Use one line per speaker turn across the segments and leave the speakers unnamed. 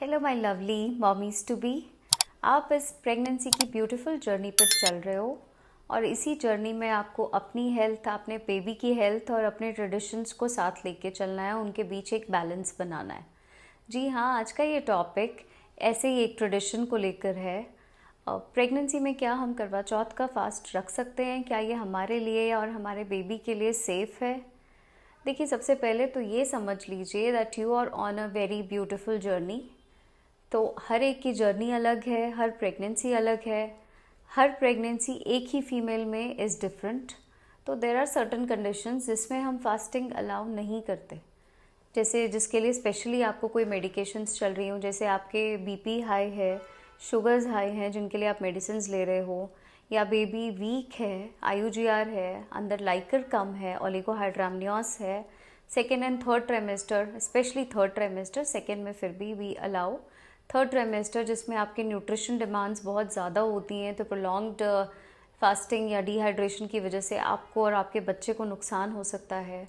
Hello my lovely mommies to be. आप इस pregnancy की ब्यूटीफुल जर्नी पर चल रहे हो और इसी जर्नी में आपको अपनी हेल्थ, अपने बेबी की हेल्थ और अपने ट्रेडिशंस को साथ लेके चलना है, उनके बीच एक बैलेंस बनाना है। जी हाँ, आज का ये टॉपिक ऐसे ही एक ट्रेडिशन को लेकर है। प्रेगनेंसी में क्या हम करवा चौथ का फास्ट रख सकते हैं? क्या ये हमारे लिए और हमारे बेबी के लिए सेफ़ है? देखिए, सबसे पहले तो ये समझ लीजिए that you are on a very beautiful journey. तो हर एक की जर्नी अलग है, हर प्रेगनेंसी अलग है, हर प्रेगनेंसी एक ही फीमेल में इज़ डिफरेंट। तो देर आर सर्टन कंडीशंस जिसमें हम फास्टिंग अलाउ नहीं करते, जैसे जिसके लिए स्पेशली आपको कोई मेडिकेशंस चल रही हो, जैसे आपके बीपी हाई है, शुगर्स हाई हैं जिनके लिए आप मेडिसिन ले रहे हो, या बेबी वीक है, आईयूजीआर है, अंदर लाइकर कम है, ओलिगोहाइड्रामनियोस है, second and third trimester, specially third trimester, second में फिर भी वी अलाउ, थर्ड ट्राइमेस्टर जिसमें आपके न्यूट्रिशन डिमांड्स बहुत ज़्यादा होती हैं, तो प्रोलॉन्ग्ड फास्टिंग या डिहाइड्रेशन की वजह से आपको और आपके बच्चे को नुकसान हो सकता है।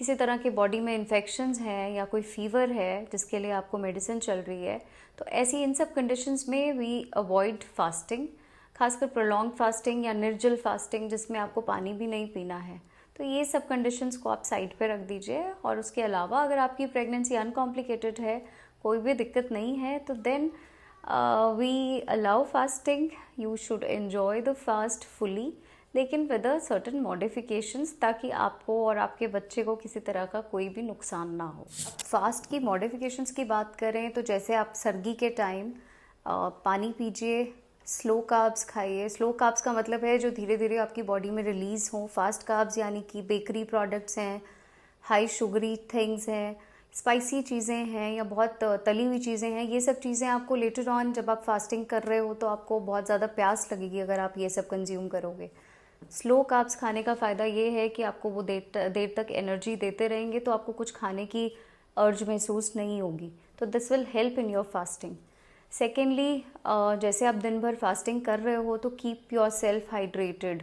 किसी तरह के बॉडी में इन्फेक्शंस हैं या कोई फीवर है जिसके लिए आपको मेडिसिन चल रही है, तो ऐसी इन सब कंडीशंस में वी अवॉइड फास्टिंग, खासकर प्रोलॉन्ग फास्टिंग या निर्जल फास्टिंग जिसमें आपको पानी भी नहीं पीना है। तो ये सब कंडीशंस को आप साइड पे रख दीजिए। और उसके अलावा अगर आपकी प्रेगनेंसी अनकॉम्प्लिकेटेड है, कोई भी दिक्कत नहीं है, तो then we allow fasting. You should enjoy the fast fully, लेकिन विद अ सर्टन मॉडिफिकेशंस, ताकि आपको और आपके बच्चे को किसी तरह का कोई भी नुकसान ना हो। फास्ट की मॉडिफिकेशंस की बात करें तो जैसे आप सर्दी के टाइम पानी पीजिए, स्लो कार्ब्स खाइए। स्लो कार्ब्स का मतलब है जो धीरे धीरे आपकी बॉडी में रिलीज़ हों। फास्ट कार्ब्स यानी कि बेकरी प्रोडक्ट्स हैं, हाई शुगरी थिंग्स हैं, स्पाइसी चीज़ें हैं या बहुत तली हुई चीज़ें हैं। ये सब चीज़ें आपको लेटर ऑन जब आप फास्टिंग कर रहे हो तो आपको बहुत ज़्यादा प्यास लगेगी अगर आप ये सब कंज्यूम करोगे। स्लो कार्ब्स खाने का फ़ायदा ये है कि आपको वो देर तक एनर्जी देते रहेंगे, तो आपको कुछ खाने की अर्ज महसूस नहीं होगी। तो this will help in your fasting. Secondly, जैसे आप दिन भर फास्टिंग कर रहे हो तो कीप योर सेल्फ हाइड्रेटेड।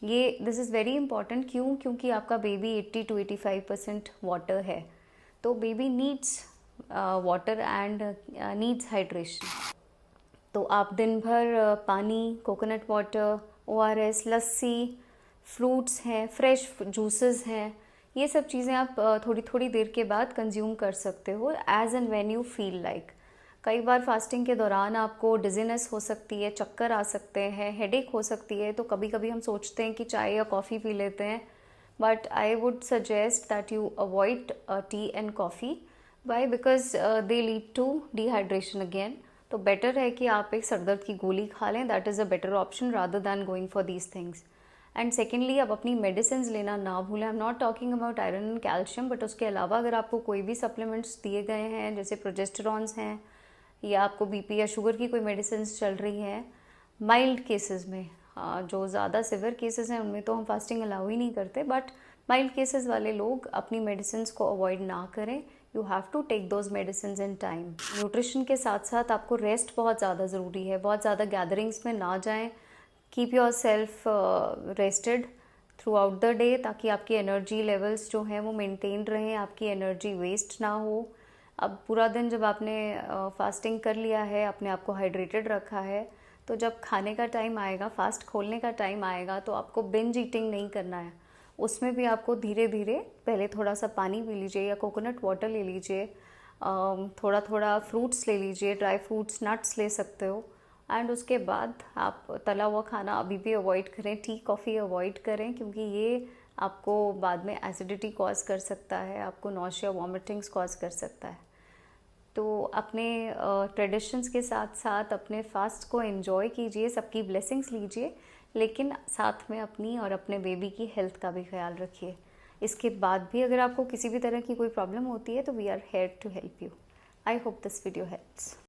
ये दिस इज़ वेरी इंपॉर्टेंट। क्यों? क्योंकि आपका बेबी 80 to 85% वाटर है, तो baby needs water and needs hydration. तो आप दिन भर पानी, कोकोनट वाटर, ओआरएस, लस्सी, फ्रूट्स हैं, फ्रेश जूसेस हैं, ये सब चीज़ें आप थोड़ी थोड़ी देर के बाद कंज्यूम कर सकते हो as and when you feel like. कई बार फास्टिंग के दौरान आपको डिजीनेस हो सकती है, चक्कर आ सकते हैं, हेडेक हो सकती है, तो कभी कभी हम सोचते हैं कि चाय या कॉफ़ी पी लेते हैं, but I would suggest that you avoid tea and coffee. Why? Because they lead to dehydration again. तो बेटर है कि आप एक सरदर्द की गोली खा लें, that is a better option rather than going for these things. And secondly, आप अपनी मेडिसिन लेना ना भूलें। I am not talking about iron and calcium, but उसके अलावा अगर आपको कोई भी सप्लीमेंट्स दिए गए हैं, जैसे प्रोजेस्टेरॉन्स हैं या आपको बीपी या शुगर की कोई मेडिसिन चल रही हैं, माइल्ड केसेस में, जो ज़्यादा सिवियर केसेस हैं उनमें तो हम फास्टिंग अलाउ ही नहीं करते, बट माइल्ड केसेस वाले लोग अपनी मेडिसिन को अवॉइड ना करें। You have to take those medicine in time. Nutrition के साथ साथ आपको रेस्ट बहुत ज़्यादा ज़रूरी है। बहुत ज़्यादा गैदरिंग्स में ना जाएं। Keep your self rested through out the day, ताकि आपकी एनर्जी लेवल्स जो हैं वो मेंटेन रहें, आपकी एनर्जी वेस्ट ना हो। अब पूरा दिन जब आपने फास्टिंग कर लिया है, अपने आप को हाइड्रेटेड रखा है, तो जब खाने का टाइम आएगा, फास्ट खोलने का टाइम आएगा, तो आपको बिंज ईटिंग नहीं करना है। उसमें भी आपको धीरे धीरे पहले थोड़ा सा पानी पी लीजिए या कोकोनट वाटर ले लीजिए, थोड़ा थोड़ा फ्रूट्स ले लीजिए, ड्राई फ्रूट्स, नट्स ले सकते हो। एंड उसके बाद आप तला हुआ खाना अभी भी अवॉइड करें, टी कॉफ़ी अवॉइड करें, क्योंकि ये आपको बाद में एसिडिटी कॉज कर सकता है, आपको नौशिया, वॉमिटिंग्स कॉज कर सकता है। तो अपने ट्रेडिशंस के साथ साथ अपने फास्ट को एंजॉय कीजिए, सबकी ब्लेसिंग्स लीजिए, लेकिन साथ में अपनी और अपने बेबी की हेल्थ का भी ख्याल रखिए। इसके बाद भी अगर आपको किसी भी तरह की कोई प्रॉब्लम होती है तो we are here to help you. I hope this video helps.